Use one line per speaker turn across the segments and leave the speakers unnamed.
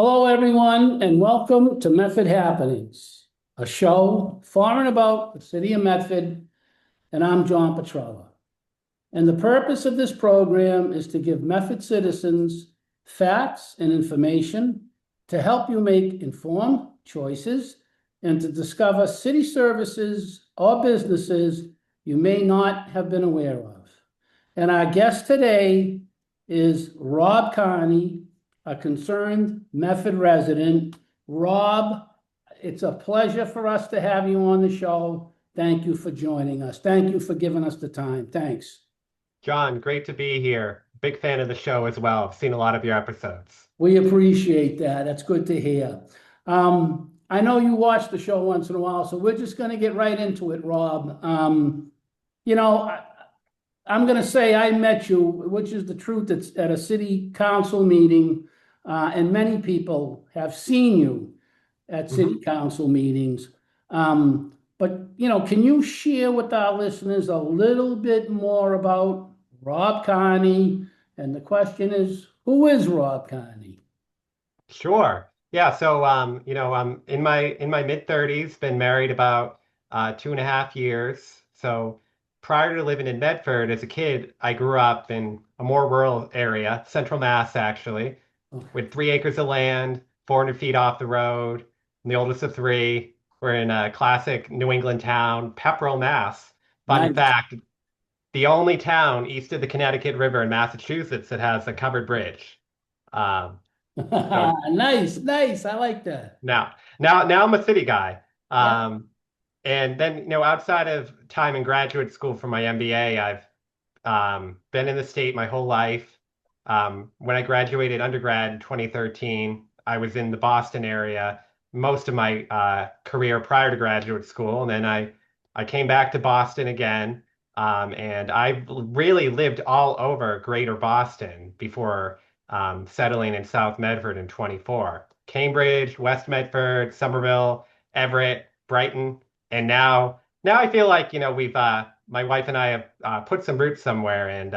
Hello, everyone, and welcome to Medford Happenings, a show for and about the city of Medford, and I'm John Petrella. And the purpose of this program is to give Medford citizens facts and information to help you make informed choices and to discover city services or businesses you may not have been aware of. And our guest today is Rob Carney, a concerned Medford resident. Rob, it's a pleasure for us to have you on the show. Thank you for joining us. Thank you for giving us the time. Thanks.
John, great to be here. Big fan of the show as well. I've seen a lot of your episodes.
We appreciate that. That's good to hear. I know you watch the show once in a while, so we're just going to get right into it, Rob. You know, I'm going to say I met you, which is the truth. It's at a city council meeting, and many people have seen you at city council meetings. But, can you share with our listeners a little bit more about Rob Carney? And the question is, who is Rob Carney?
Sure. Yeah. So, I'm in my mid-30s, been married about 2.5 years. So prior to living in Medford as a kid, I grew up in a more rural area, Central Mass, actually,
Okay.
with 3 acres of land, 400 feet off the road. I'm the oldest of three. We're in a classic New England town, Pepperell, Mass. Fun
Nice.
fact, the only town east of the Connecticut River in Massachusetts that has a covered bridge. Um, so
Nice, nice. I like that.
now I'm a city guy.
Yeah.
And then, outside of time in graduate school for my MBA, I've been in the state my whole life. When I graduated undergrad in 2013, I was in the Boston area most of my career prior to graduate school. And then I came back to Boston again. And I really lived all over greater Boston before settling in South Medford in 24. Cambridge, West Medford, Somerville, Everett, Brighton. And now I feel like, we've my wife and I have put some roots somewhere, and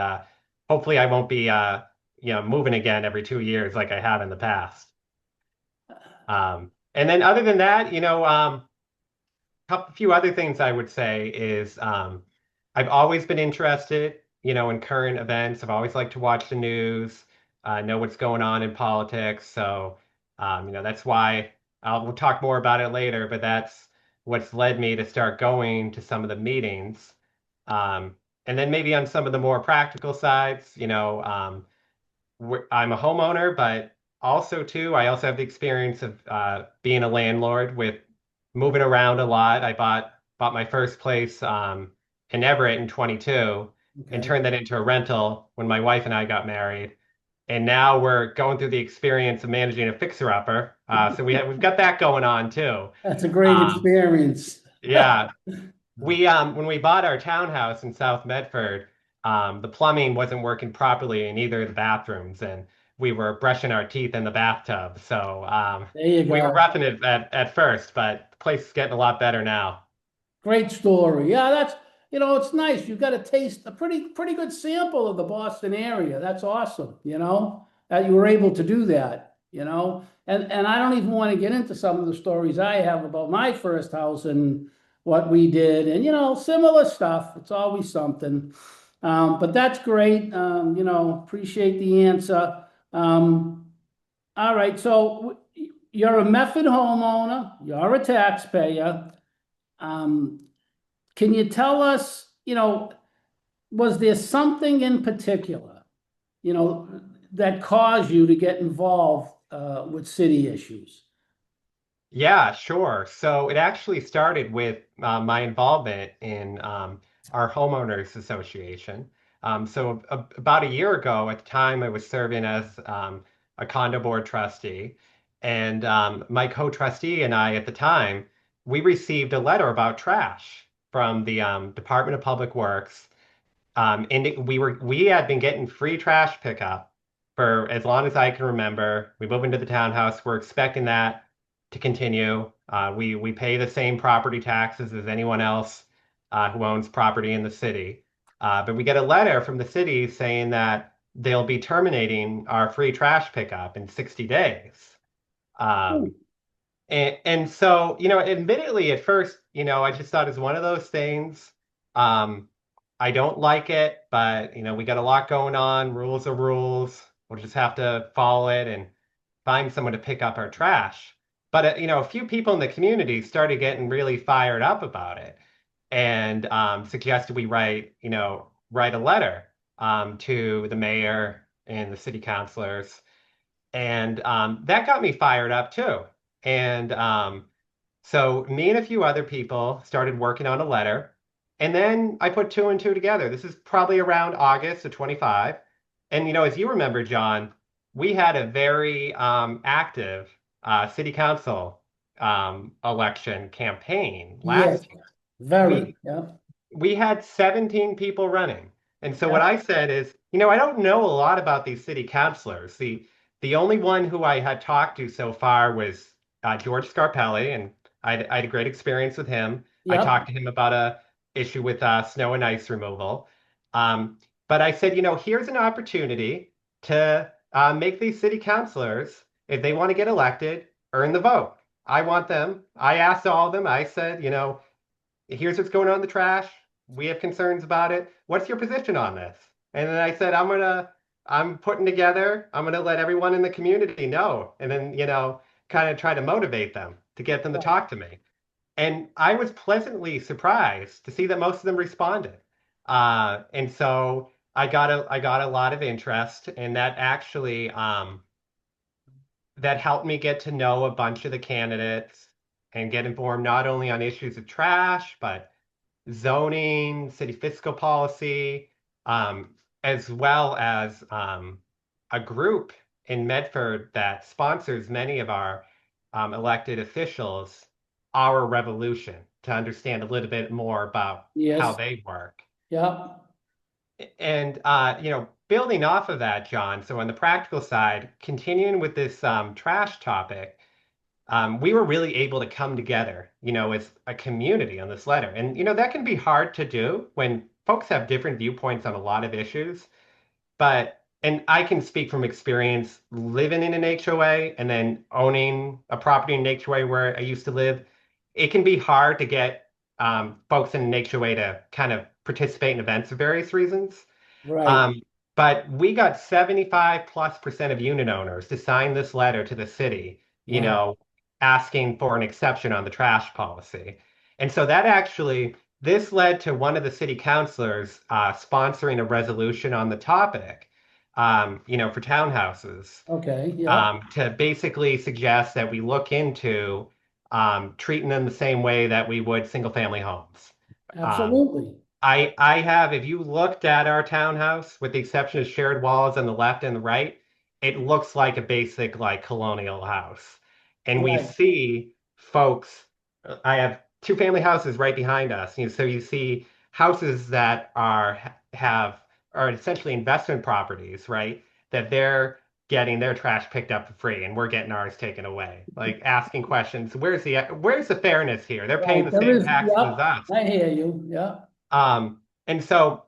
hopefully I won't be moving again every 2 years like I have in the past. And then other than that, a few other things I would say is I've always been interested, in current events. I've always liked to watch the news, know what's going on in politics. So, that's why we'll talk more about it later, but that's what's led me to start going to some of the meetings. And then maybe on some of the more practical sides, I'm a homeowner, but also too, I also have the experience of being a landlord with moving around a lot. I bought my first place in Everett in 22 and
Okay.
turned that into a rental when my wife and I got married. And now we're going through the experience of managing a fixer-upper. So we've got that going on too.
That's a great
Um,
experience.
yeah, we when we bought our townhouse in South Medford, the plumbing wasn't working properly in either of the bathrooms, and we were brushing our teeth in the bathtub. So
There you
we were
go.
roughing it at first, but the place is getting a lot better now.
Great story. Yeah, it's nice. You got a taste, a pretty good sample of the Boston area. That's awesome, that you were able to do that. And I don't even want to get into some of the stories I have about my first house and what we did and, similar stuff. It's always something. But that's great. Appreciate the answer. All right. So you're a Medford homeowner, you're a taxpayer. Um, can you tell us, was there something in particular, that caused you to get involved with city issues?
Yeah, sure. So it actually started with my involvement in our homeowners association. So about a year ago, at the time, I was serving as a condo board trustee, and my co-trustee and I, at the time, we received a letter about trash from the Department of Public Works, and we had been getting free trash pickup for as long as I can remember. We moved into the townhouse. We're expecting that to continue. We pay the same property taxes as anyone else who owns property in the city. But we get a letter from the city saying that they'll be terminating our free trash pickup in 60 days. Um,
Hmm.
and so, admittedly at first, I just thought it's one of those things. Um, I don't like it, but we got a lot going on. Rules are rules. We'll just have to follow it and find someone to pick up our trash. But a few people in the community started getting really fired up about it and suggested we write a letter to the mayor and the city councilors. And that got me fired up too. And so me and a few other people started working on a letter. And then I put two and two together. This is probably around August of 25. And as you remember, John, we had a very active city council election campaign
Yes,
last year.
very,
We
yeah,
we had 17 people running. And so what
yeah,
I said is, I don't know a lot about these city councilors. The only one who I had talked to so far was George Scarpelli, and I had a great experience with him. I
yep,
talked to him about a issue with snow and ice removal. Um, but I said, here's an opportunity to make these city councilors, if they want to get elected, earn the vote. I want them. I asked all of them. I said, here's what's going on in the trash. We have concerns about it. What's your position on this? And then I said, I'm gonna let everyone in the community know. And then, kind of try to motivate them to get them to
right.
talk to me. And I was pleasantly surprised to see that most of them responded. And so I got a lot of interest, and that helped me get to know a bunch of the candidates and get informed not only on issues of trash, but zoning, city fiscal policy, um, as well as a group in Medford that sponsors many of our elected officials, Our Revolution, to understand a little bit more about how
Yes,
they work.
yep,
And building off of that, John, so on the practical side, continuing with this trash topic, we were really able to come together, as a community on this letter. And, that can be hard to do when folks have different viewpoints on a lot of issues. And I can speak from experience living in an HOA and then owning a property in an HOA where I used to live. It can be hard to get folks in an HOA to kind of participate in events for various reasons.
right,
Um, but we got 75+% of unit owners to sign this letter to the city,
wow,
asking for an exception on the trash policy. And so this led to one of the city councilors sponsoring a resolution on the topic, for townhouses,
okay, yep,
to basically suggest that we look into treating them the same way that we would single family homes. Um,
absolutely,
I have, if you looked at our townhouse, with the exception of shared walls on the left and the right, it looks like a basic like colonial house. And we
right,
see folks, I have two family houses right behind us. So you see houses that are essentially investment properties, right? That they're getting their trash picked up for free and we're getting ours taken away. Like asking questions, where's the fairness here? They're paying
right,
the
there
same
is,
taxes as
yep,
us.
I hear you, yeah,
And so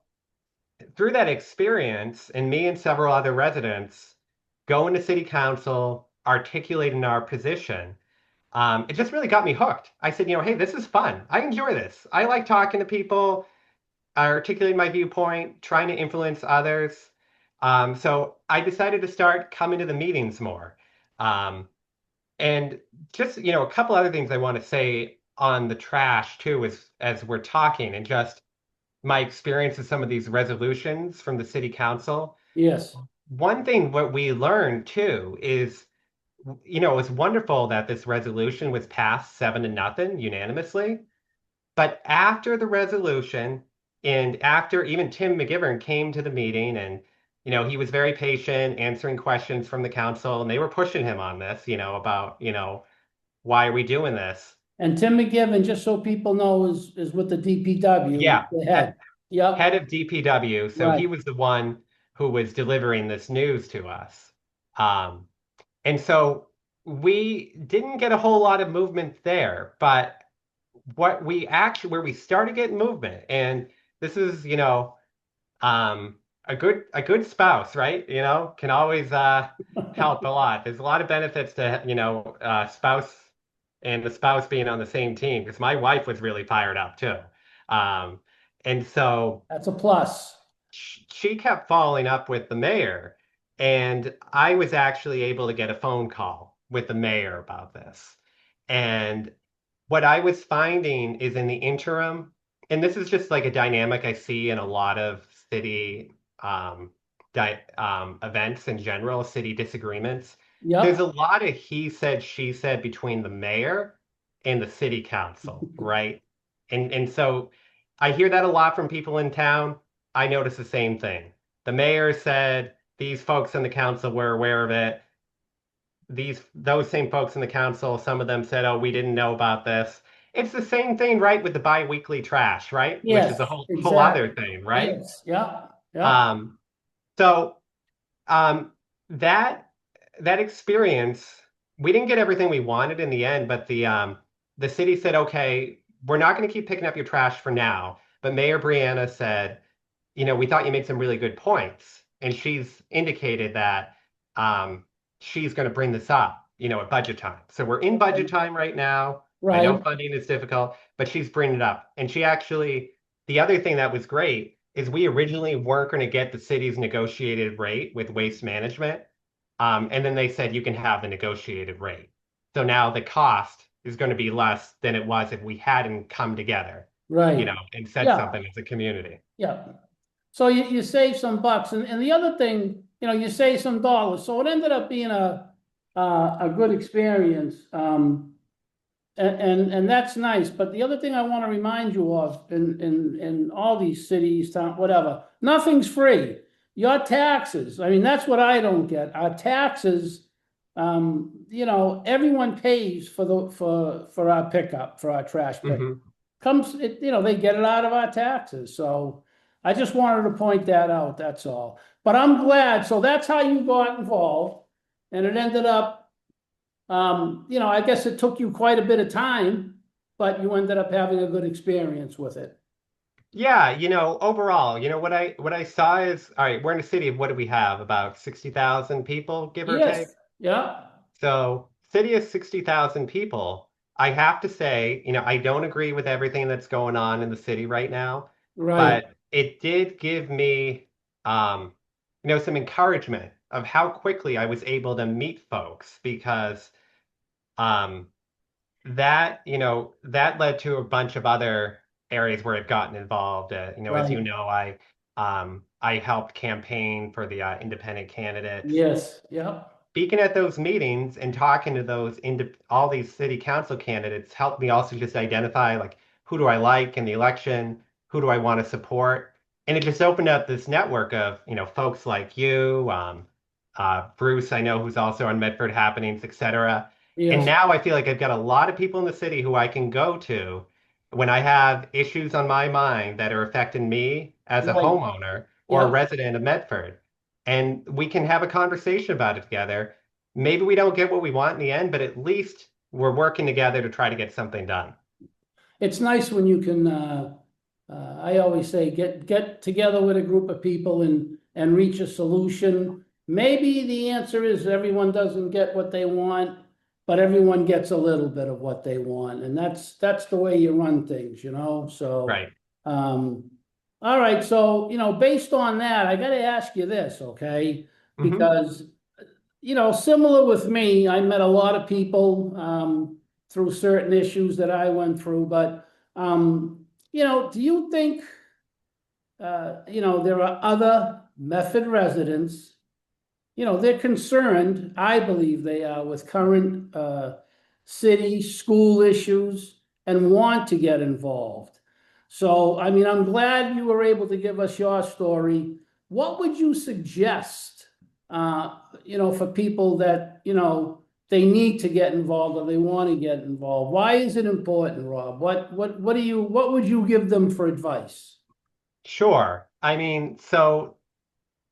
through that experience, and me and several other residents going to city council, articulating our position, it just really got me hooked. I said, hey, this is fun. I enjoy this. I like talking to people, articulating my viewpoint, trying to influence others. So I decided to start coming to the meetings more. Um, and just, a couple other things I want to say on the trash too, as we're talking, and just my experience with some of these resolutions from the city council.
yes,
One thing what we learned too is, it was wonderful that this resolution was passed 7-0 unanimously. But after the resolution, and after even Tim McGivern came to the meeting, and he was very patient answering questions from the council, and they were pushing him on this, about, why are we doing this?
and Tim McGivern, just so people know, is with the DPW,
Yeah,
the head,
head
yep,
of DPW. So
right,
he was the one who was delivering this news to us. Um, and so we didn't get a whole lot of movement there, but where we started getting movement, and this is, um, a good spouse, right? Can always help a lot. There's a lot of benefits to, spouse and the spouse being on the same team because my wife was really fired up too. Um, and so
That's a plus.
she kept following up with the mayor, and I was actually able to get a phone call with the mayor about this. And what I was finding is in the interim, and this is just like a dynamic I see in a lot of city um, events in general, city disagreements. There's a
Yep.
lot of he said, she said between the mayor and the city council, right? And so I hear that a lot from people in town. I notice the same thing. The mayor said these folks in the council were aware of it. Those same folks in the council, some of them said, "Oh, we didn't know about this." It's the same thing, right, with the biweekly trash, right? Which is a
Yes,
whole other
exactly.
thing, right?
Yes. Yep. Yep.
Um, so um, that that experience, we didn't get everything we wanted in the end, but the city said, "Okay, we're not going to keep picking up your trash for now." But Mayor Brianna said, we thought you made some really good points. And she's indicated that she's going to bring this up, at budget time. So we're in budget time right now. I know
Right.
funding is difficult, but she's bringing it up. And the other thing that was great is we originally weren't going to get the city's negotiated rate with waste management. And then they said you can have the negotiated rate. So now the cost is going to be less than it was if we hadn't come together,
Right.
and said
Yeah.
something as a community.
Yeah. So you save some bucks, and the other thing, you save some dollars. So it ended up being a good experience. And that's nice. But the other thing I want to remind you of in all these cities, town, whatever, nothing's free. Your taxes, I mean, that's what I don't get. Our taxes, everyone pays for our pickup, for our trash pick.
Hmm.
They get it out of our taxes. So I just wanted to point that out, that's all. But I'm glad, so that's how you got involved. And it ended up, I guess it took you quite a bit of time, but you ended up having a good experience with it.
Yeah, overall, what I saw is, all right, we're in a city of what do we have? About 60,000 people, give or take.
Yes, yeah,
So, city of 60,000 people, I have to say, I don't agree with everything that's going on in the city right now,
right,
but it did give me some encouragement of how quickly I was able to meet folks because um that led to a bunch of other areas where I've gotten involved. As
right.
I helped campaign for the independent candidates.
Yes, yeah,
Speaking at those meetings and talking to all these city council candidates helped me also just identify like who do I like in the election, who do I want to support, and it just opened up this network of folks like you, Bruce, I know who's also on Medford Happenings, etc. And
yes,
now I feel like I've got a lot of people in the city who I can go to when I have issues on my mind that are affecting me as a
right,
homeowner or a
yeah.
resident of Medford, and we can have a conversation about it together. Maybe we don't get what we want in the end, but at least we're working together to try to get something done.
It's nice when you can, I always say, get together with a group of people and reach a solution. Maybe the answer is everyone doesn't get what they want, but everyone gets a little bit of what they want, and that's the way you run things. So,
Right.
um, all right. So, based on that, I got to ask you this, okay?
Hmm.
Because similar with me, I met a lot of people through certain issues that I went through, but do you think there are other Medford residents, they're concerned, I believe they are, with current city, school issues and want to get involved. So, I mean, I'm glad you were able to give us your story. What would you suggest, for people that, they need to get involved or they want to get involved? Why is it important, Rob? What would you give them for advice?
Sure. I mean, so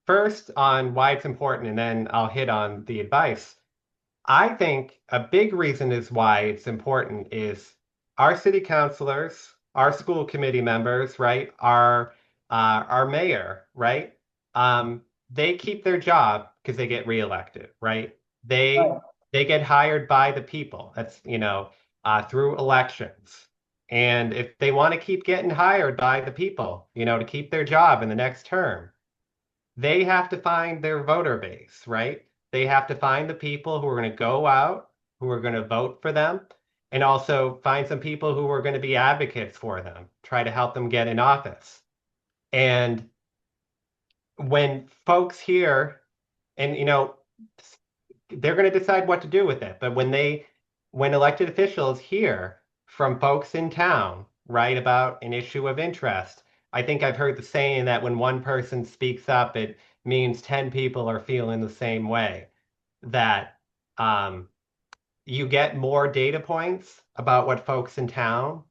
first on why it's important, and then I'll hit on the advice. I think a big reason is why it's important is our city councilors, our school committee members, right? Our mayor, right? they keep their job because they get reelected, right? They
Right.
they get hired by the people. That's, through elections. And if they want to keep getting hired by the people, to keep their job in the next term, they have to find their voter base, right? They have to find the people who are going to go out, who are going to vote for them, and also find some people who are going to be advocates for them, try to help them get in office. And when folks here, and they're going to decide what to do with it, but when elected officials hear from folks in town, right, about an issue of interest, I think I've heard the saying that when one person speaks up, it means 10 people are feeling the same way. That um, you get more data points about what folks in town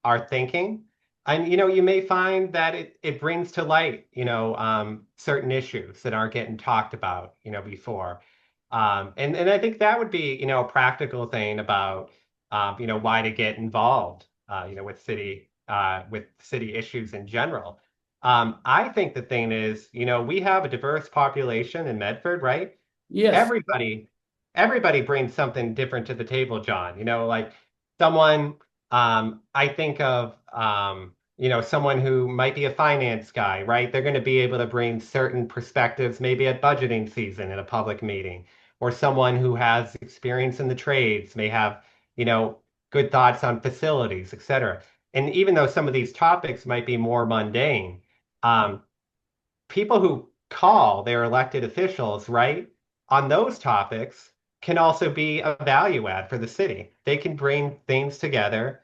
are thinking. And you may find that it brings to light, certain issues that aren't getting talked about, before. And I think that would be, a practical thing about, why to get involved, with city issues in general. I think the thing is, we have a diverse population in Medford, right?
Yes,
everybody everybody brings something different to the table, John. Like someone I think of someone who might be a finance guy, right? They're going to be able to bring certain perspectives, maybe at budgeting season in a public meeting, or someone who has experience in the trades may have, you know, good thoughts on facilities, etc. And even though some of these topics might be more mundane, um, people who call their elected officials, right, on those topics can also be a value add for the city. They can bring things together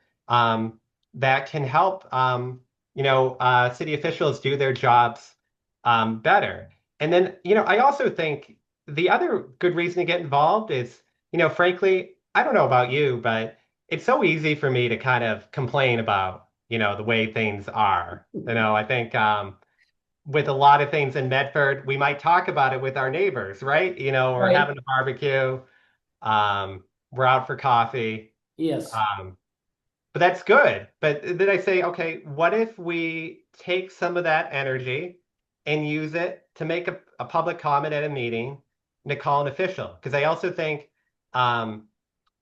that can help, city officials do their jobs better. And then, I also think the other good reason to get involved is, frankly, I don't know about you, but it's so easy for me to kind of complain about, the way things are. I think with a lot of things in Medford, we might talk about it with our neighbors, right? We're
right.
having a barbecue, we're out for coffee,
Yes,
um, but that's good. But then I say, okay, what if we take some of that energy and use it to make a public comment at a meeting and to call an official? Because I also think, um,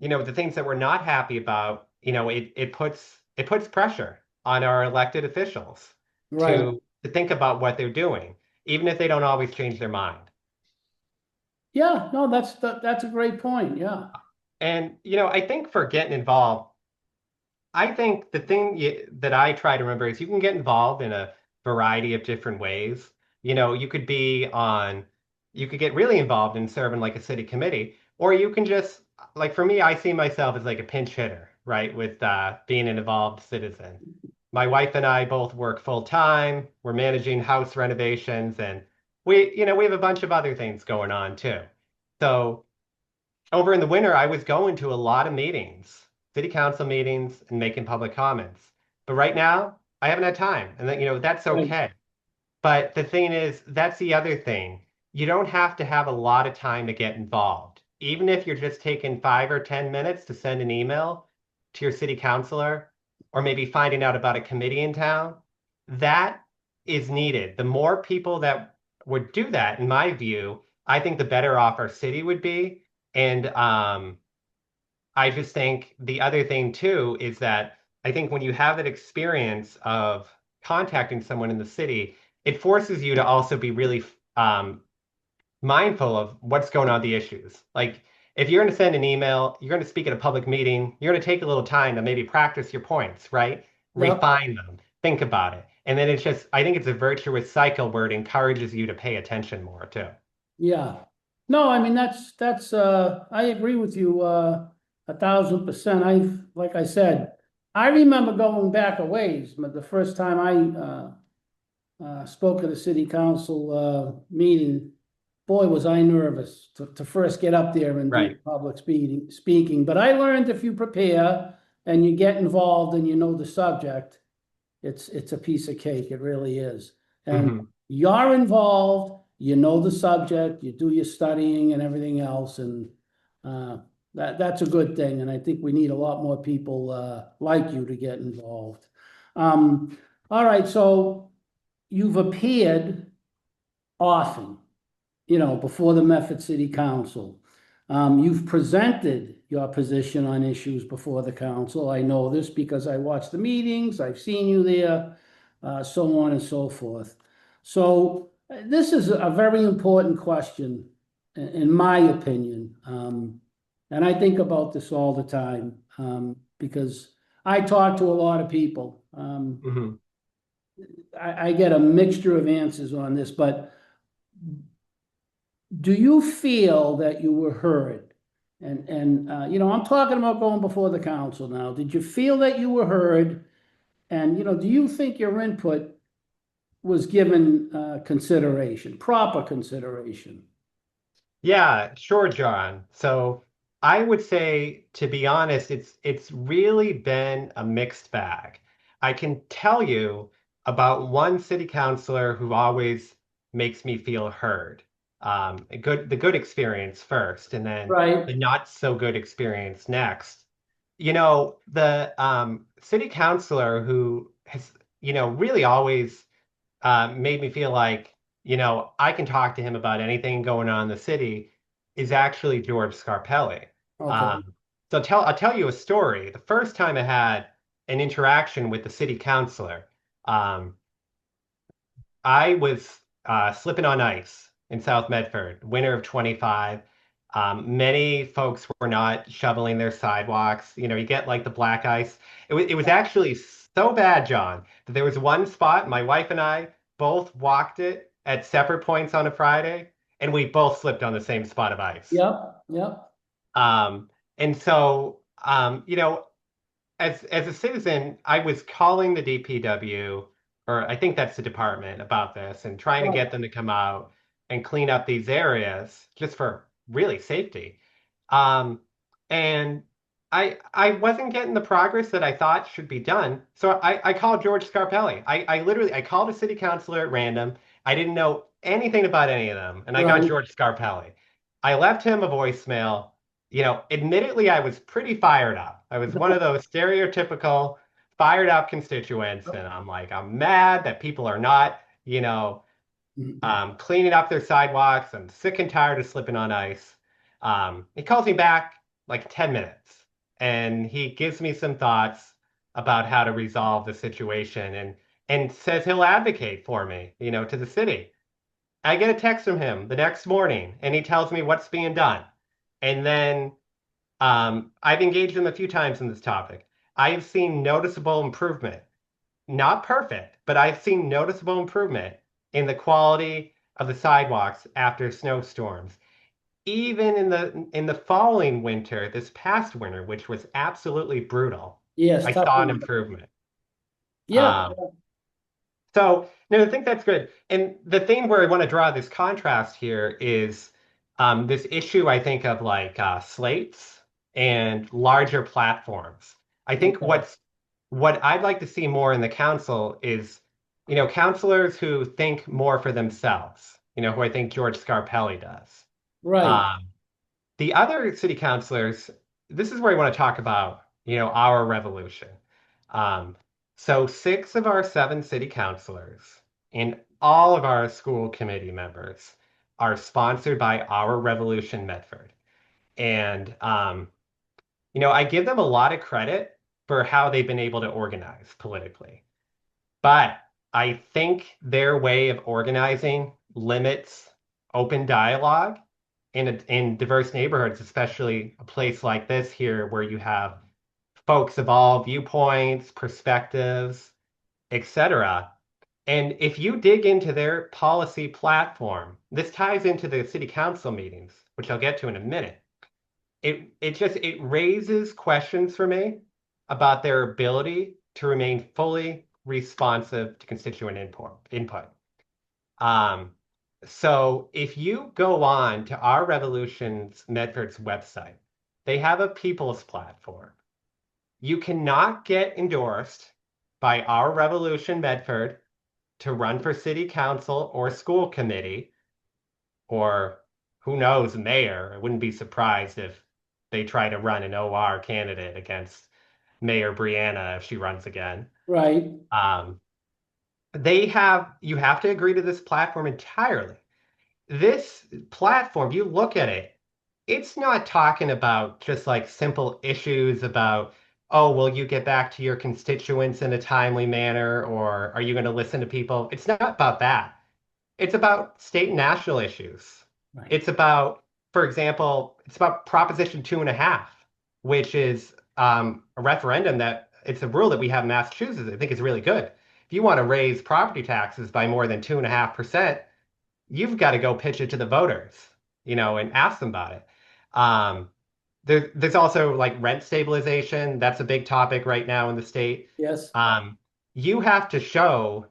the things that we're not happy about, it puts pressure on our elected officials
right.
to think about what they're doing, even if they don't always change their mind.
Yeah, no, that's a great point. Yeah,
And I think for getting involved, I think the thing that I try to remember is you can get involved in a variety of different ways. You could get really involved in serving like a city committee, or you can just, like for me, I see myself as like a pinch hitter, right? With being an involved citizen. My wife and I both work full time. We're managing house renovations, and we have a bunch of other things going on too. So over in the winter, I was going to a lot of meetings, city council meetings, and making public comments. But right now, I haven't had time, and that's
right.
okay. But the thing is, that's the other thing. You don't have to have a lot of time to get involved. Even if you're just taking 5 or 10 minutes to send an email to your city councilor, or maybe finding out about a committee in town, that is needed. The more people that would do that, in my view, I think the better off our city would be. And I just think the other thing too is that I think when you have that experience of contacting someone in the city, it forces you to also be really mindful of what's going on, the issues. Like if you're going to send an email, you're going to speak at a public meeting, you're going to take a little time to maybe practice your points, right?
Yep.
Refine them, think about it. And then I think it's a virtuous cycle where it encourages you to pay attention more too.
Yeah. No, I mean I agree with you 1,000%. Like I said, I remember going back a ways, but the first time I spoke at a city council meeting, boy, was I nervous to first get up there and do
Right.
public speaking. But I learned if you prepare and you get involved and you know the subject, it's a piece of cake. It really is. And
Hmm.
you're involved, you know the subject, you do your studying and everything else, and that's a good thing. And I think we need a lot more people like you to get involved. All right, so you've appeared often, before the Medford City Council. You've presented your position on issues before the council. I know this because I watch the meetings, I've seen you there, so on and so forth. So this is a very important question, in my opinion. And I think about this all the time, because I talk to a lot of people.
Mhm.
I get a mixture of answers on this, but do you feel that you were heard? And I'm talking about going before the council now. Did you feel that you were heard? And do you think your input was given consideration, proper consideration?
Yeah, sure, John. So I would say, to be honest, it's really been a mixed bag. I can tell you about one city councilor who always makes me feel heard. The good experience first, and then
Right.
the not so good experience next. The city councilor who has, really always made me feel like, I can talk to him about anything going on in the city is actually George Scarpelli.
Okay.
I'll tell you a story. The first time I had an interaction with the city councilor, um, I was slipping on ice in South Medford, winter of 25. Many folks were not shoveling their sidewalks. You get like the black ice. It was actually so bad, John, that there was one spot, my wife and I both walked it at separate points on a Friday, and we both slipped on the same spot of ice.
Yep. Yep.
Um, and so, as a citizen, I was calling the DPW, or I think that's the department, about this and trying to
Right.
get them to come out and clean up these areas just for really safety. Um, and I wasn't getting the progress that I thought should be done. So I called George Scarpelli. I called a city councilor at random. I didn't know anything about any of them, and I got
Right.
George Scarpelli. I left him a voicemail. Admittedly, I was pretty fired up. I was one of those stereotypical fired up constituents, and I'm like, I'm mad that people are not, cleaning up their sidewalks. I'm sick and tired of slipping on ice. He calls me back like 10 minutes, and he gives me some thoughts about how to resolve the situation, and says he'll advocate for me, to the city. I get a text from him the next morning, and he tells me what's being done. And then I've engaged him a few times in this topic. I have seen noticeable improvement. Not perfect, but I've seen noticeable improvement in the quality of the sidewalks after snowstorms. Even in the following winter, this past winter, which was absolutely brutal,
Yes.
I
Tough
saw an
one.
improvement.
Yeah.
Um, So, no, I think that's good. And the thing where I want to draw this contrast here is this issue, I think, of like slates and larger platforms. I think
Okay.
what I'd like to see more in the council is, counselors who think more for themselves, who I think George Scarpelli does.
Right.
Um, the other city councilors, this is where I want to talk about, our revolution. Um, so 6 of our 7 city councilors and all of our school committee members are sponsored by Our Revolution Medford. And, I give them a lot of credit for how they've been able to organize politically. But I think their way of organizing limits open dialogue in diverse neighborhoods, especially a place like this here where you have folks of all viewpoints, perspectives, etc. And if you dig into their policy platform, this ties into the city council meetings, which I'll get to in a minute. It raises questions for me about their ability to remain fully responsive to constituent input. Um, so if you go on to Our Revolution's Medford's website, they have a people's platform. You cannot get endorsed by Our Revolution Medford to run for city council or school committee, or who knows, mayor. I wouldn't be surprised if they try to run an OR candidate against Mayor Brianna if she runs again.
Right.
Um, you have to agree to this platform entirely. this platform, you look at it, it's not talking about just like simple issues about, oh, will you get back to your constituents in a timely manner, or are you going to listen to people? It's not about that. It's about state and national issues.
Right.
It's about, for example, it's about Proposition 2.5, which is a referendum that it's a rule that we have in Massachusetts. I think is really good. If you want to raise property taxes by more than 2.5%, you've got to go pitch it to the voters, and ask them about it. Um, there's also like rent stabilization. That's a big topic right now in the state.
Yes.
Um, you have to show,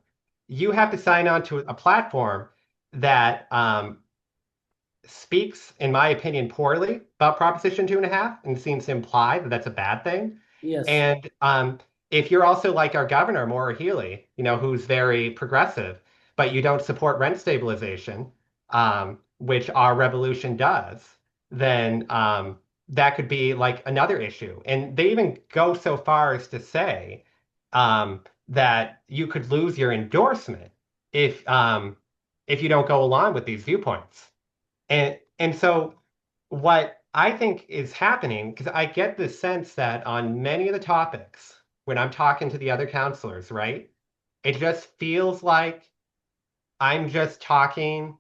you have to sign on to a platform that speaks, in my opinion, poorly about Proposition 2.5 and seems to imply that that's a bad thing.
Yes.
And if you're also like our governor, Maura Healey, who's very progressive, but you don't support rent stabilization, which Our Revolution does, then that could be like another issue. And they even go so far as to say that you could lose your endorsement if you don't go along with these viewpoints. And so what I think is happening, because I get the sense that on many of the topics, when I'm talking to the other counselors, right, it just feels like I'm just talking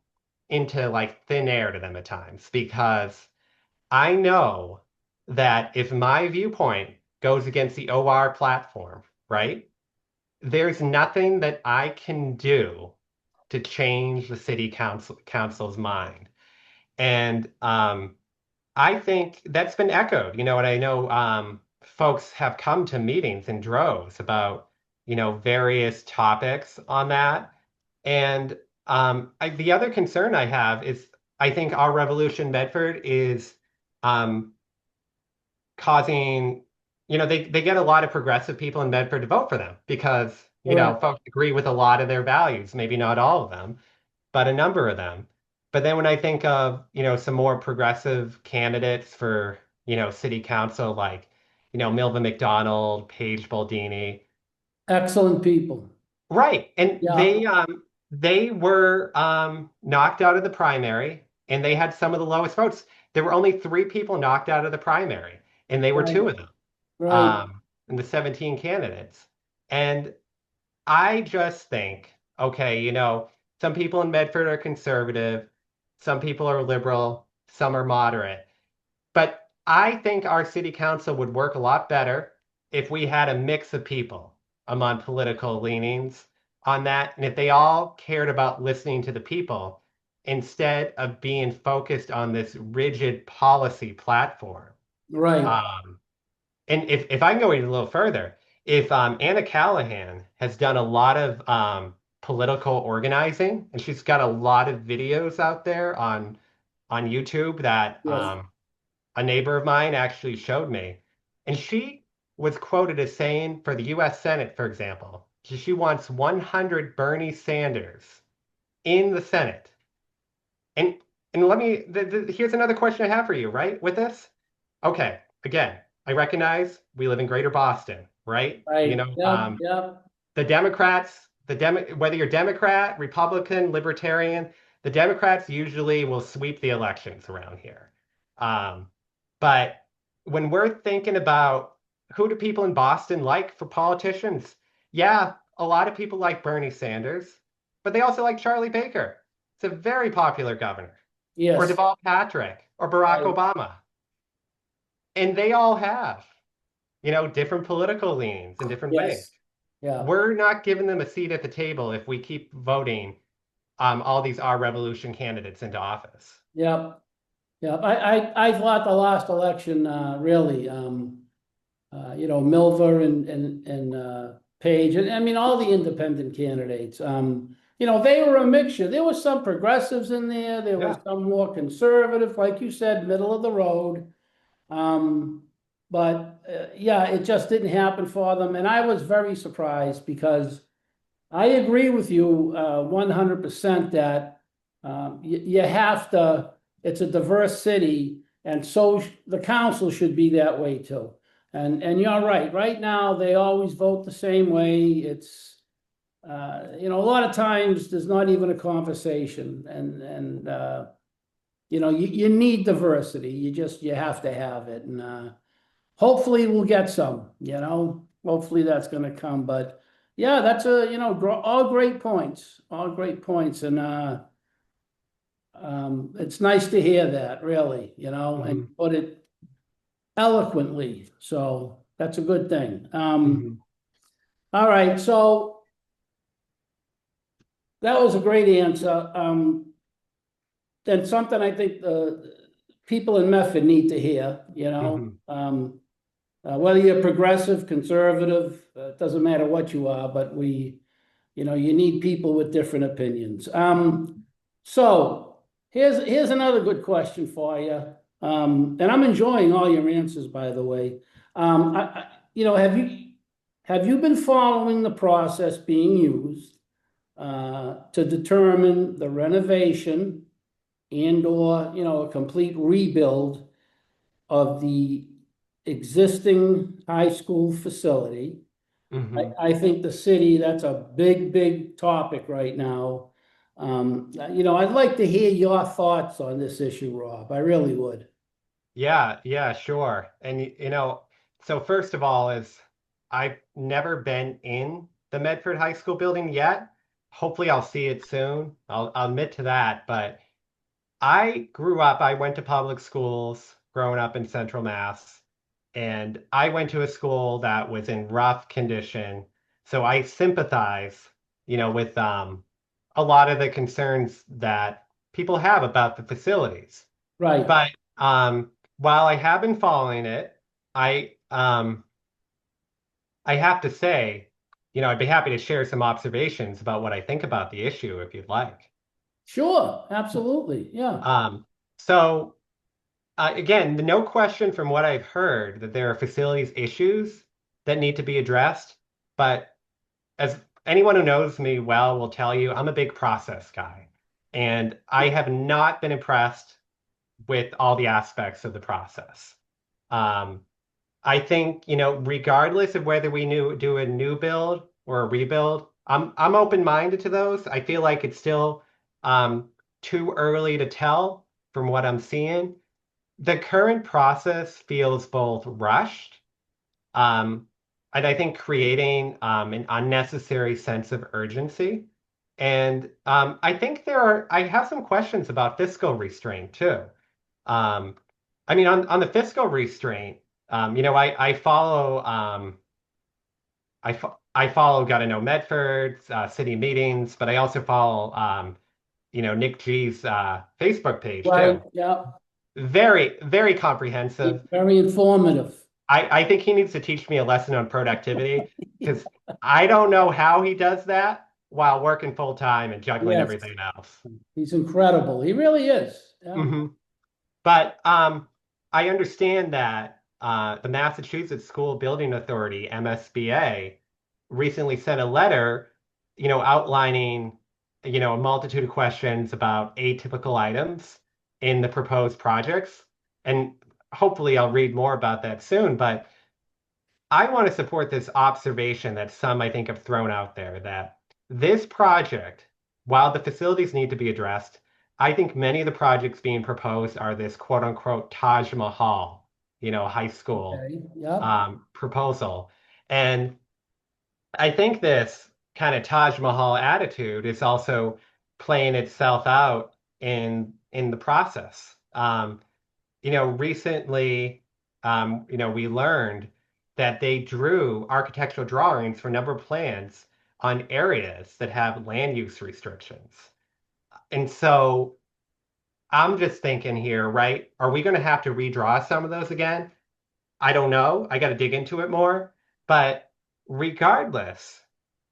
into like thin air to them at times because I know that if my viewpoint goes against the OR platform, right, there's nothing that I can do to change the city council's mind. And I think that's been echoed, and I know folks have come to meetings in droves about, various topics on that. And the other concern I have is I think Our Revolution Medford is um, causing, they get a lot of progressive people in Medford to vote for them because,
Correct.
folks agree with a lot of their values, maybe not all of them but a number of them. But then when I think of, some more progressive candidates for, city council, like, Milva McDonald, Paige Baldini,
Excellent people.
right. And
Yeah.
they were knocked out of the primary and they had some of the lowest votes. There were only three people knocked out of the primary, and they were
Right.
two of them
Right.
in the 17 candidates. And I just think, okay, some people in Medford are conservative, some people are liberal, some are moderate. But I think our city council would work a lot better if we had a mix of people among political leanings on that, and if they all cared about listening to the people instead of being focused on this rigid policy platform.
Right.
Um, and if I can go even a little further, if Anna Callahan has done a lot of political organizing, and she's got a lot of videos out there on YouTube that
Yes.
a neighbor of mine actually showed me, and she was quoted as saying for the U.S. Senate, for example, she wants 100 Bernie Sanders in the Senate. And let me here's another question I have for you, right? With this, okay, again, I recognize we live in Greater Boston, right?
Right. Yep. Yep.
The Democrats, whether you're Democrat, Republican, Libertarian, the Democrats usually will sweep the elections around here. Um, but when we're thinking about who do people in Boston like for politicians, yeah, a lot of people like Bernie Sanders, but they also like Charlie Baker. It's a very popular governor, or
Yes.
Deval Patrick, or Barack
Right.
Obama. And they all have, different political leanings in different ways.
Yes. Yeah.
We're not giving them a seat at the table if we keep voting all these Our Revolution candidates into office.
Yep. Yep. I thought the last election, really, Milver and Page, and I mean, all the independent candidates, they were a mixture. There was some progressives in there. There was
Yeah.
some more conservative, like you said, middle of the road. Um, but yeah, it just didn't happen for them. And I was very surprised because I agree with you 100% that you have to, it's a diverse city, and so the council should be that way too. And you're right. Right now, they always vote the same way. It's a lot of times there's not even a conversation, you need diversity. You have to have it, and hopefully we'll get some. Hopefully that's going to come. But yeah, that's all great points, and it's nice to hear that, really, and
Hmm.
put it eloquently. So that's a good thing.
Hmm.
All right, so that was a great answer. And something I think the people in Medford need to hear,
Hmm.
whether you're progressive, conservative, it doesn't matter what you are, but you need people with different opinions. So here's another good question for you. And I'm enjoying all your answers, by the way. Have you been following the process being used to determine the renovation and or, a complete rebuild of the existing high school facility?
Hmm.
I think the city, that's a big, big topic right now. I'd like to hear your thoughts on this issue, Rob. I really would.
Yeah, yeah, sure. And so first of all, is I've never been in the Medford High School building yet. Hopefully I'll see it soon. I'll admit to that, but I went to public schools growing up in Central Mass, and I went to a school that was in rough condition. So I sympathize, with a lot of the concerns that people have about the facilities.
Right.
But while I have been following it, I have to say, I'd be happy to share some observations about what I think about the issue if you'd like.
Sure. Absolutely. Yeah.
Um, so again, no question from what I've heard that there are facilities issues that need to be addressed. But as anyone who knows me well will tell you, I'm a big process guy. And I have not been impressed with all the aspects of the process. Um, I think, regardless of whether do a new build or a rebuild, I'm open-minded to those. I feel like it's still too early to tell from what I'm seeing. The current process feels both rushed, um, and I think creating an unnecessary sense of urgency. And I think I have some questions about fiscal restraint too. Um, I mean, on the fiscal restraint, I follow, I follow Gotta Know Medford's city meetings, but I also follow, Nick G's Facebook page
Right.
too.
Yeah.
Very, very comprehensive.
Very informative.
I think he needs to teach me a lesson on productivity because I don't know how he does that while working full time and juggling
Yes.
everything else.
He's incredible. He really is. Yeah.
Hmm. But I understand that the Massachusetts School Building Authority, MSBA, recently sent a letter, outlining, a multitude of questions about atypical items in the proposed projects. And hopefully I'll read more about that soon. But I want to support this observation that some I think have thrown out there that this project, while the facilities need to be addressed, I think many of the projects being proposed are this quote unquote Taj Mahal, high school
Okay. Yeah.
proposal. And I think this kind of Taj Mahal attitude is also playing itself out in the process. Recently, we learned that they drew architectural drawings for a number of plans on areas that have land use restrictions. And so I'm just thinking here, right? Are we going to have to redraw some of those again? I don't know. I got to dig into it more. But regardless,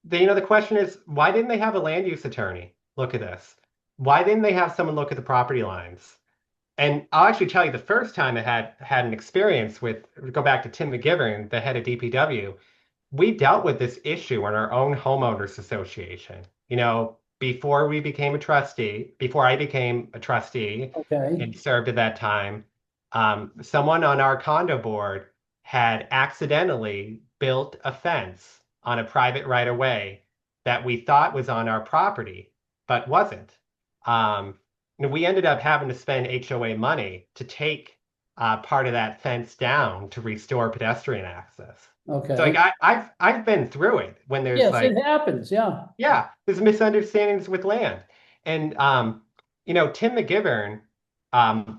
the question is, why didn't they have a land use attorney look at this? Why didn't they have someone look at the property lines? And I'll actually tell you the first time I had an experience with, go back to Tim McGivern, the head of DPW, we dealt with this issue in our own homeowners association. Before I became a trustee
Okay.
and served at that time, someone on our condo board had accidentally built a fence on a private right of way that we thought was on our property, but wasn't. Um, and we ended up having to spend HOA money to take part of that fence down to restore pedestrian access. So like
Okay.
I've been through it when there's
Yes, it
like,
happens. Yeah.
yeah, there's misunderstandings with land. And Tim McGivern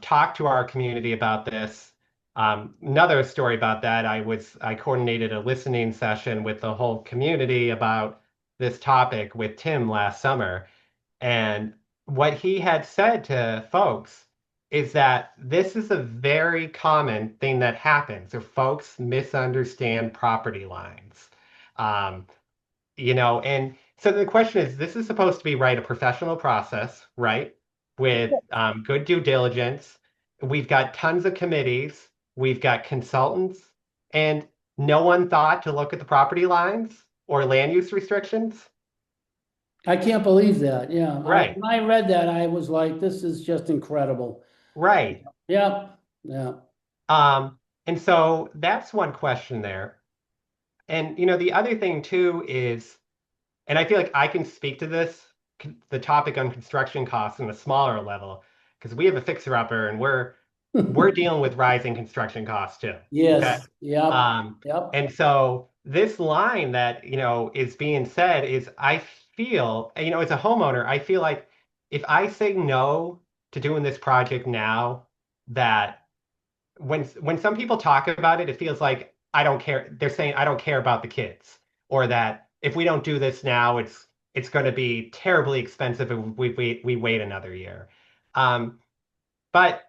talked to our community about this. Another story about that, I coordinated a listening session with the whole community about this topic with Tim last summer. And what he had said to folks is that this is a very common thing that happens, or folks misunderstand property lines. Um, and so the question is, this is supposed to be, right, a professional process, right? With good due diligence. We've got tons of committees, we've got consultants, and no one thought to look at the property lines or land use restrictions.
I can't believe that. Yeah.
Right,
When I read that, I was like, this is just incredible.
right.
Yeah. Yeah.
And so that's one question there. And the other thing too is, and I feel like I can speak to this, the topic on construction costs on a smaller level, because we have a fixer-upper and we're dealing with rising construction costs too. Okay.
Yes. Yep.
Um,
Yep.
and so this line that, is being said is, I feel, as a homeowner, I feel like if I say no to doing this project now, that when some people talk about it, it feels like I don't care. They're saying I don't care about the kids, or that if we don't do this now, it's going to be terribly expensive if we wait another year. Um, but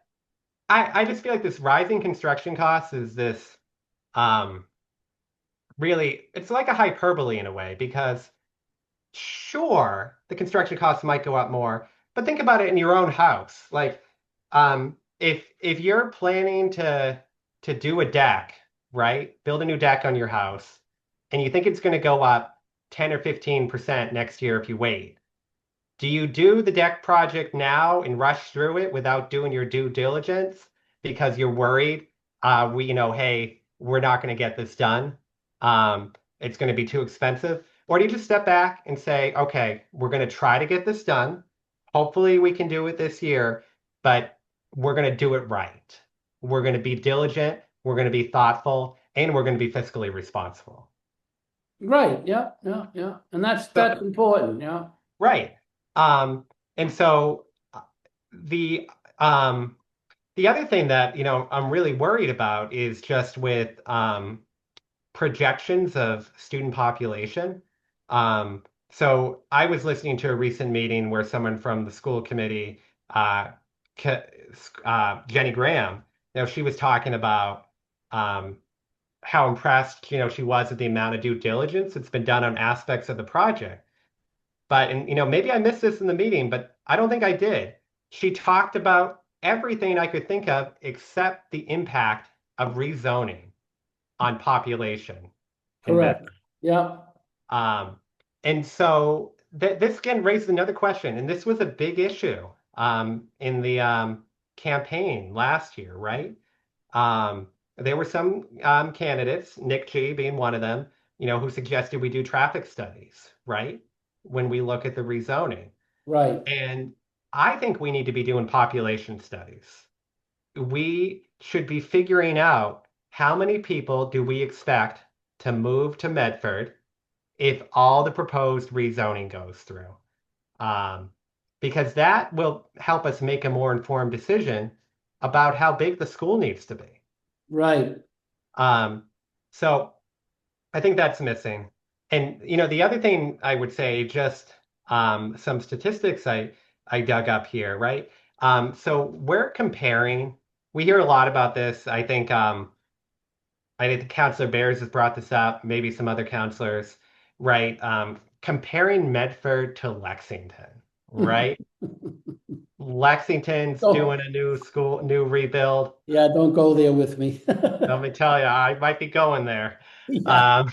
I just feel like this rising construction costs is this um, really, it's like a hyperbole in a way, because sure, the construction costs might go up more, but think about it in your own house. Like, if you're planning to do a deck, right? Build a new deck on your house, and you think it's going to go up 10 or 15% next year if you wait. Do you do the deck project now and rush through it without doing your due diligence because you're worried? Hey, we're not going to get this done. It's going to be too expensive. Or do you just step back and say, okay, we're going to try to get this done. Hopefully we can do it this year, but we're going to do it right. We're going to be diligent, we're going to be thoughtful, and we're going to be fiscally responsible.
Right. Yeah. Yeah. Yeah. And that's
So,
important. Yeah.
right. And so the um, the other thing that I'm really worried about is just with projections of student population. So I was listening to a recent meeting where someone from the school committee, uh, Jenny Graham, she was talking about um, how impressed she was with the amount of due diligence that's been done on aspects of the project. But, and maybe I missed this in the meeting, but I don't think I did. She talked about everything I could think of except the impact of rezoning on population in
Correct.
Medford.
Yeah.
Um, and so this again raises another question, and this was a big issue in the campaign last year, right? There were some candidates, Nick G being one of them, who suggested we do traffic studies, right? When we look at the rezoning.
Right.
And I think we need to be doing population studies. We should be figuring out how many people do we expect to move to Medford if all the proposed rezoning goes through. Um, because that will help us make a more informed decision about how big the school needs to be.
Right.
Um, so I think that's missing. And the other thing I would say, just some statistics I dug up here, right? So we're comparing. We hear a lot about this. I think the Councilor Bears has brought this up, maybe some other councilors, right? Comparing Medford to Lexington, right? Lexington's
Oh,
doing a new school, new rebuild.
yeah, don't go there with me.
Let me tell you, I might be going there.
Yeah.
Um,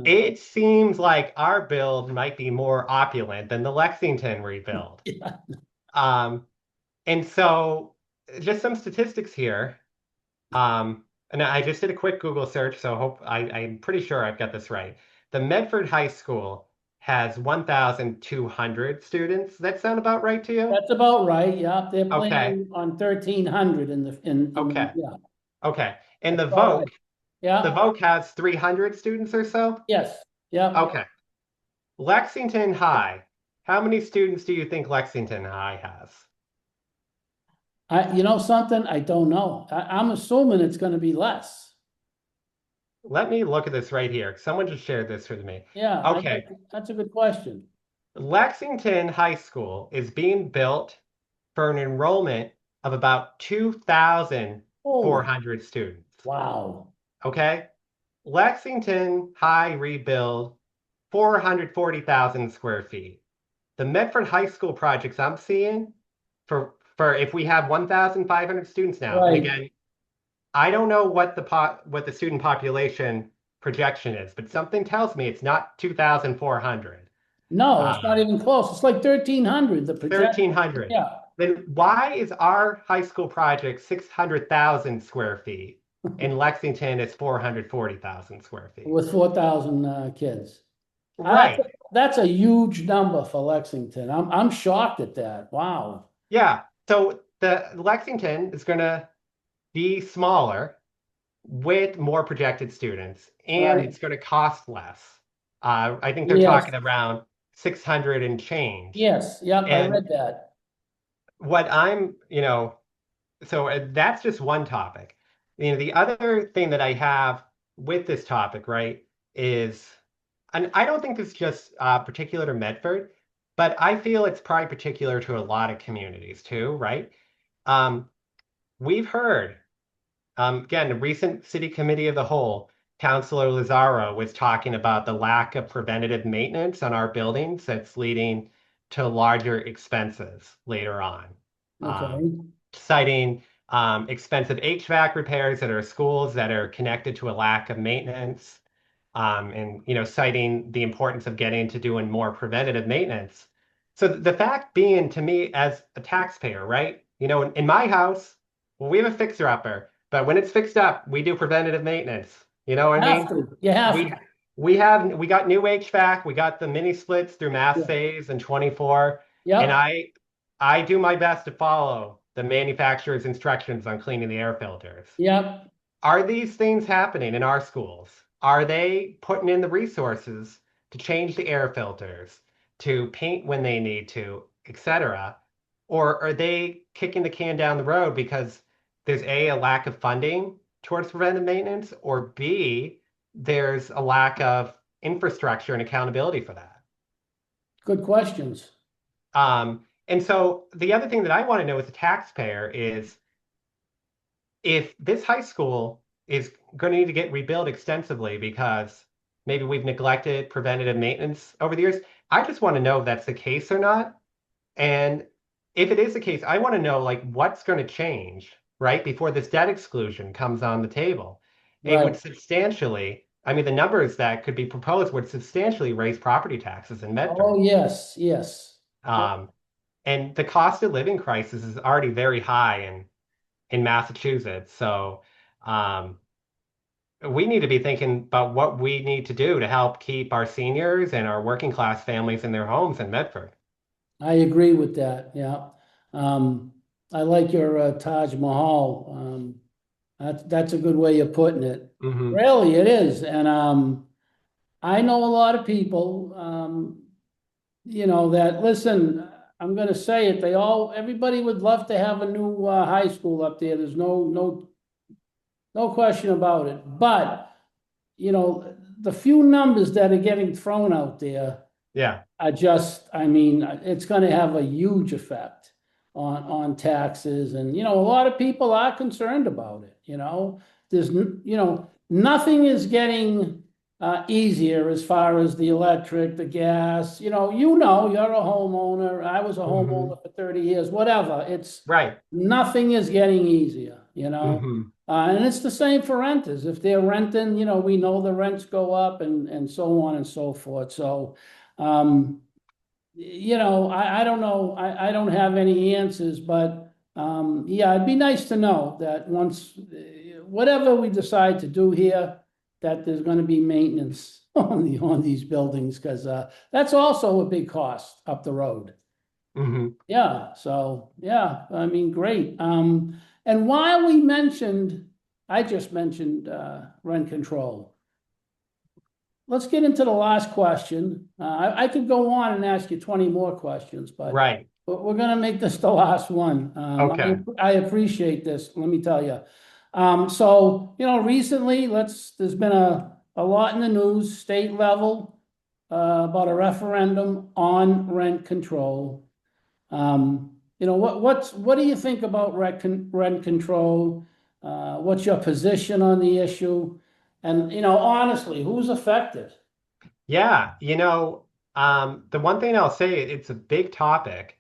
it seems like our build might be more opulent than the Lexington rebuild.
Yeah.
Um, and so just some statistics here. And I just did a quick Google search, so I'm pretty sure I've got this right. The Medford High School has 1,200 students. Does that sound about right to you?
That's about right, yeah, they're
Okay.
planning on 1,300 in
Okay.
yeah,
Okay. And
that's all right,
The
yeah,
Voc has 300 students or so?
yes, yeah.
Okay. Lexington High. How many students do you think Lexington High has?
You know something, I don't know, I'm assuming it's gonna be less.
Let me look at this right here. Someone just shared this with me.
Yeah,
Okay.
that's a good question.
Lexington High School is being built for an enrollment of about
Holy,
2,400 students.
wow,
Okay. Lexington High rebuild, 440,000 square feet. The Medford High School projects I'm seeing for if we have 1,500 students now, and
right,
again, I don't know what the student population projection is, but something tells me it's not 2,400.
no, it's not
Um,
even close, it's like 1,300, the projection,
1,300.
yeah.
Then why is our high school project 600,000 square feet and Lexington is 440,000 square feet?
With 4,000 kids. That's,
Right.
that's a huge number for Lexington. I'm shocked at that. Wow.
Yeah. So the Lexington is going to be smaller with more projected students, and
Right.
it's going to cost less. I think they're
Yes.
talking around 600 and change.
Yes. Yep. I
And
read that.
what so that's just one topic. The other thing that I have with this topic, right, is, and I don't think it's just particular to Medford, but I feel it's probably particular to a lot of communities too, right? Um, we've heard, again, the recent City Committee of the Whole, Councilor Lazaro was talking about the lack of preventative maintenance on our buildings that's leading to larger expenses later on. Um,
Okay.
Citing expensive HVAC repairs at our schools that are connected to a lack of maintenance, and citing the importance of getting to doing more preventative maintenance. So the fact being, to me as a taxpayer, right? In my house, well, we have a fixer-upper, but when it's fixed up, we do preventative maintenance. You know what I
Have
mean?
to. You have
We
to.
we got new HVAC, we got the mini splits through mass
Yeah.
saves and 24, and
Yep.
I do my best to follow the manufacturer's instructions on cleaning the air filters.
Yep.
Are these things happening in our schools? Are they putting in the resources to change the air filters, to paint when they need to, etc.? Or are they kicking the can down the road because there's a lack of funding towards preventive maintenance, or B, there's a lack of infrastructure and accountability for that?
Good questions.
And so the other thing that I want to know as a taxpayer is, if this high school is going to need to get rebuilt extensively because maybe we've neglected preventative maintenance over the years, I just want to know if that's the case or not. And if it is the case, I want to know like what's going to change, right, before this debt exclusion comes on the table. It would
Right.
substantially, I mean, the numbers that could be proposed would substantially raise property taxes in
Oh,
Medford.
yes. Yes. Yep.
Um, and the cost of living crisis is already very high in Massachusetts. So um, we need to be thinking about what we need to do to help keep our seniors and our working class families in their homes in Medford.
I agree with that. Yeah. Um, I like your Taj Mahal. That's a good way of putting it.
Hmm.
Really, it is. And I know a lot of people, that listen, I'm gonna say it, everybody would love to have a new high school up there. There's no question about it. But, the few numbers that are getting thrown out there
Yeah.
are just, I mean, it's gonna have a huge effect on taxes. And, a lot of people are concerned about it. Nothing is getting easier as far as the electric, the gas, you're a homeowner. I was a
Hmm.
homeowner for 30 years, whatever.
Right.
Nothing is getting easier.
Hmm.
And it's the same for renters. If they're renting, we know the rents go up and so on and so forth. So, um, I don't know. I don't have any answers, but yeah, it'd be nice to know that once, whatever we decide to do here, that there's going to be maintenance on these buildings, because that's also a big cost up the road.
Hmm.
Yeah, so yeah, I mean, great. And while we mentioned, I just mentioned rent control. Let's get into the last question. I could go on and ask you 20 more questions, but
Right.
we're gonna make this the last one.
Okay.
I appreciate this, let me tell you. So, recently, there's been a lot in the news, state level, about a referendum on rent control. What do you think about rent control? What's your position on the issue? And, honestly, who's affected?
Yeah, the one thing I'll say, it's a big topic.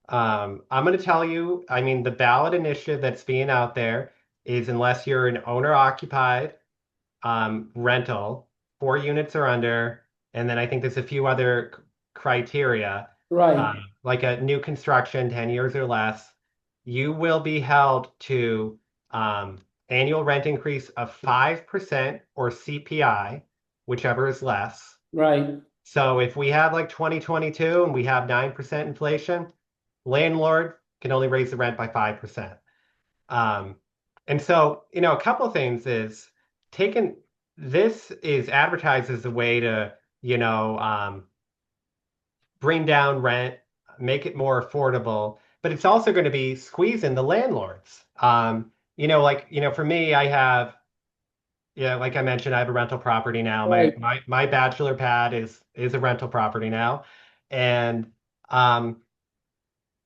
I'm going to tell you, I mean, the ballot initiative that's being out there is unless you're an owner-occupied rental, 4 units or under, and then I think there's a few other criteria,
Right,
like a new construction, 10 years or less, you will be held to um, annual rent increase of 5% or CPI, whichever is less.
right,
So if we have like 2022 and we have 9% inflation, landlord can only raise the rent by 5%. Um, and so, a couple of things is taken, this is advertised as a way to, bring down rent, make it more affordable, but it's also going to be squeezing the landlords. For me, I have, yeah, like I mentioned, I have a rental property now. My
right,
my my bachelor pad is a rental property now. And um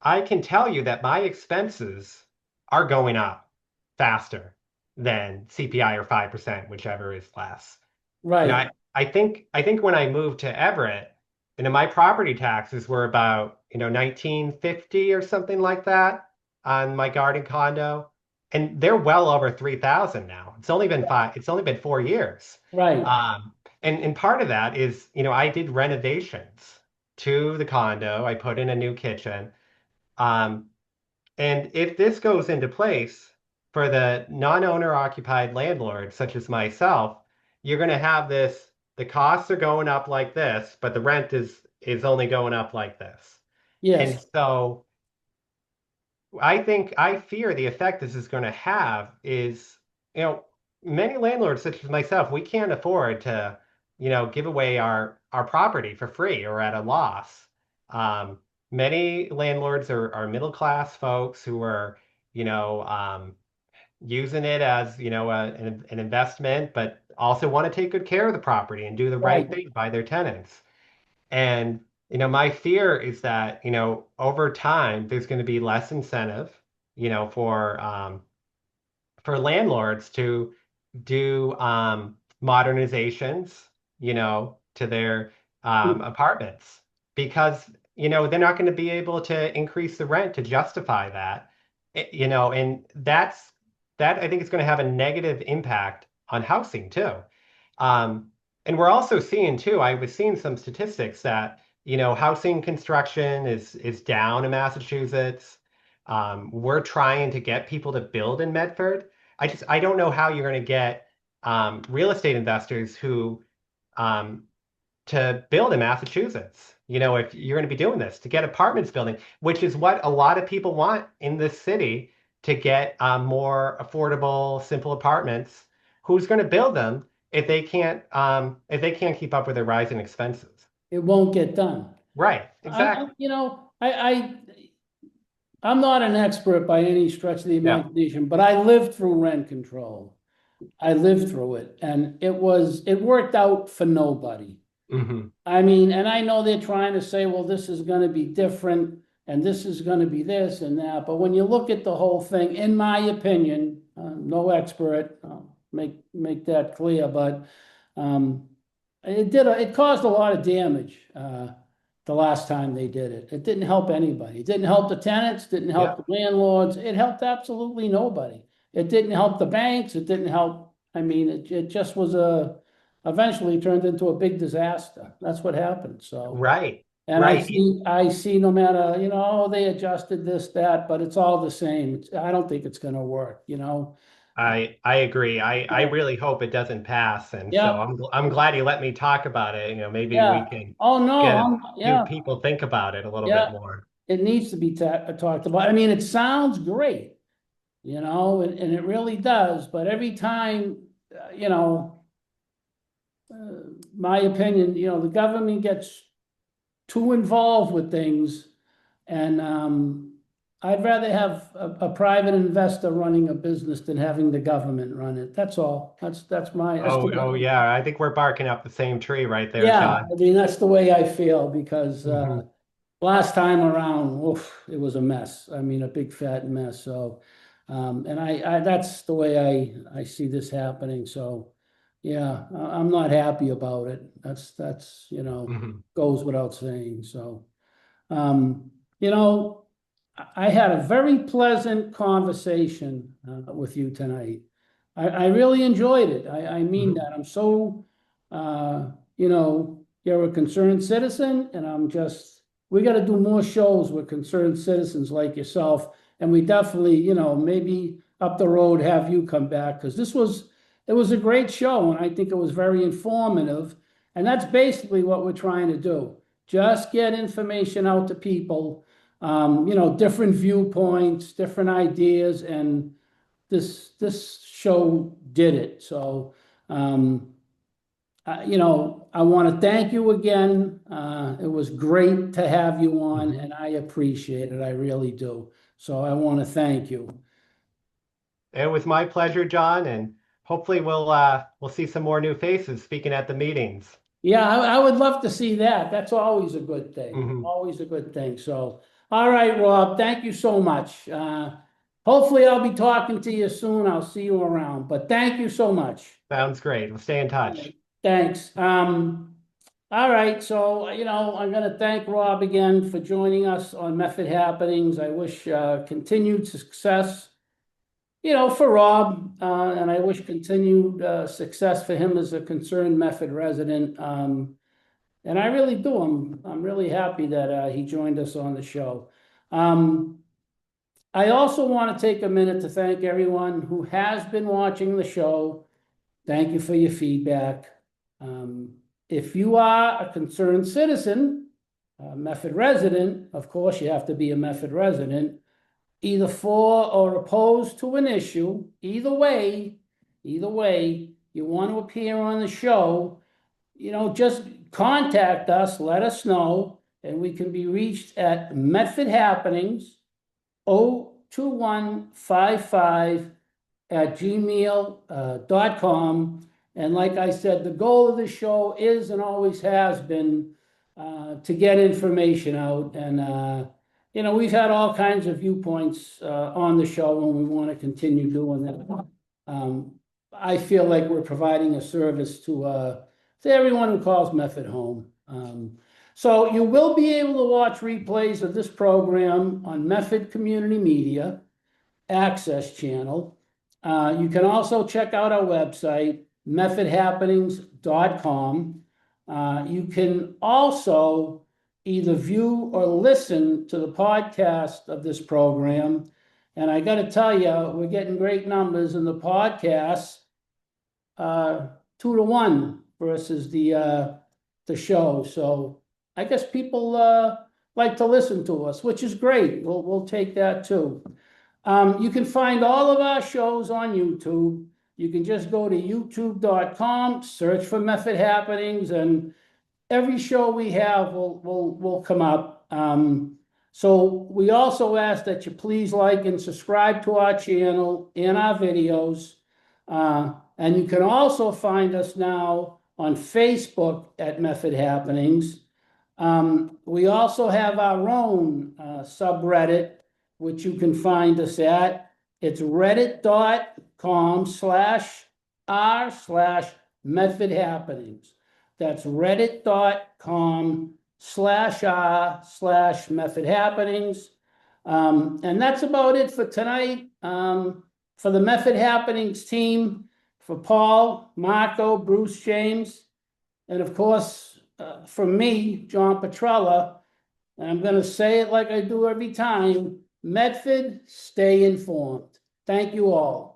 I can tell you that my expenses are going up faster than CPI or 5%, whichever is less. You know,
right.
I think when I moved to Everett, my property taxes were about, 1950 or something like that on my garden condo. And they're well over 3,000 now. It's only been 4 years.
Right.
Um, and part of that is, I did renovations to the condo. I put in a new kitchen. Um, and if this goes into place for the non-owner occupied landlords, such as myself, you're going to have this, the costs are going up like this, but the rent is only going up like this. And
Yes.
so I fear the effect this is going to have is, you know, many landlords such as myself, we can't afford to, give away our property for free or at a loss. Many landlords are middle class folks who are, you know, um, using it as, an investment, but also want to take good care of the property and do the
Right.
right thing by their tenants. And, my fear is that, over time, there's going to be less incentive, you know, for landlords to do modernizations, to their apartments because, they're not going to be able to increase the rent to justify that. And that I think is going to have a negative impact on housing too. Um, and we're also seeing too, I was seeing some statistics that, housing construction is down in Massachusetts. We're trying to get people to build in Medford. I don't know how you're going to get real estate investors who um, to build in Massachusetts. If you're going to be doing this to get apartments building, which is what a lot of people want in this city to get more affordable, simple apartments. Who's going to build them if they can't keep up with their rising expenses?
It won't get done.
Right,
I,
exactly.
you know, I'm not an expert by any stretch of the
Yeah.
imagination, but I lived through rent control. I lived through it, and it worked out for nobody.
Hmm.
I mean, and I know they're trying to say, well, this is going to be different and this is going to be this and that. But when you look at the whole thing, in my opinion, no expert, make that clear, but um, it caused a lot of damage the last time they did it. It didn't help anybody. It didn't help the tenants, didn't help
Yeah.
the landlords. It helped absolutely nobody. It didn't help the banks. It didn't help. I mean, it just was eventually turned into a big disaster. That's what happened. So,
Right.
and
Right.
I see no matter, oh, they adjusted this, that, but it's all the same. I don't think it's going to work,
I agree. I
Yeah,
really hope it doesn't pass, and so
yeah,
I'm glad you let me talk about it. Maybe we
yeah.
can
Oh, no,
get a few
yeah,
people think about it a little bit
yeah.
more.
It needs to be talked about. I mean, it sounds great, and it really does, but every time, my opinion, the government gets too involved with things. And I'd rather have a private investor running a business than having the government run it. That's all. That's the
Oh
way.
yeah, I think we're barking up the same tree right there,
Yeah,
John.
I mean, that's the way I feel because
Hmm.
last time around, oof, it was a mess. I mean, a big fat mess. So, and I that's the way I see this happening. So, yeah, I'm not happy about it. That's
Hmm.
goes without saying. So. Um, you know, I had a very pleasant conversation with you tonight. I really enjoyed it. I mean
Hmm.
that. I'm so, uh, you're a concerned citizen, and we got to do more shows with concerned citizens like yourself. And we definitely, maybe up the road have you come back because it was a great show, and I think it was very informative. And that's basically what we're trying to do. Just get information out to people, different viewpoints, different ideas, and this show did it. So, I want to thank you again. It was great to have you on,
Hmm.
and I appreciate it. I really do. So I want to thank you.
It was my pleasure, John, and hopefully we'll see some more new faces speaking at the meetings.
Yeah, I would love to see that. That's always a good thing.
Hmm.
Always a good thing. So, all right, Rob, thank you so much. Hopefully, I'll be talking to you soon. I'll see you around. But thank you so much.
Sounds great. We'll stay in
All right,
touch.
thanks. All right, so I'm going to thank Rob again for joining us on Method Happenings. I wish continued success, for Rob, and I wish continued success for him as a concerned Method resident. And I really do. I'm really happy that he joined us on the show. Um, I also want to take a minute to thank everyone who has been watching the show. Thank you for your feedback. Um, if you are a concerned citizen, a Medford resident, of course, you have to be a Medford resident, either for or opposed to an issue, either way, you want to appear on the show, just contact us, let us know, and we can be reached at Medford Happenings 02155@gmail.com. And like I said, the goal of the show is and always has been to get information out. And, we've had all kinds of viewpoints on the show, and we want to continue doing that. Um, I feel like we're providing a service to everyone who calls Method home. So you will be able to watch replays of this program on Method Community Media Access Channel. You can also check out our website, methodhappenings.com. You can also either view or listen to the podcast of this program. And I got to tell you, we're getting great numbers in the podcast, 2 to 1 versus the show. So I guess people like to listen to us, which is great. We'll take that too. You can find all of our shows on YouTube. You can just go to youtube.com, search for Method Happenings, and every show we have will come up. So we also ask that you please like and subscribe to our channel and our videos. And you can also find us now on Facebook at Method Happenings. We also have our own subreddit, which you can find us at. It's reddit.com/r/Method Happenings. That's reddit.com/r/Method Happenings. And that's about it for tonight. For the Method Happenings team, for Paul, Marco, Bruce, James, and of course, from me, John Petrella, and I'm going to say it like I do every time, Medford, stay informed. Thank you all.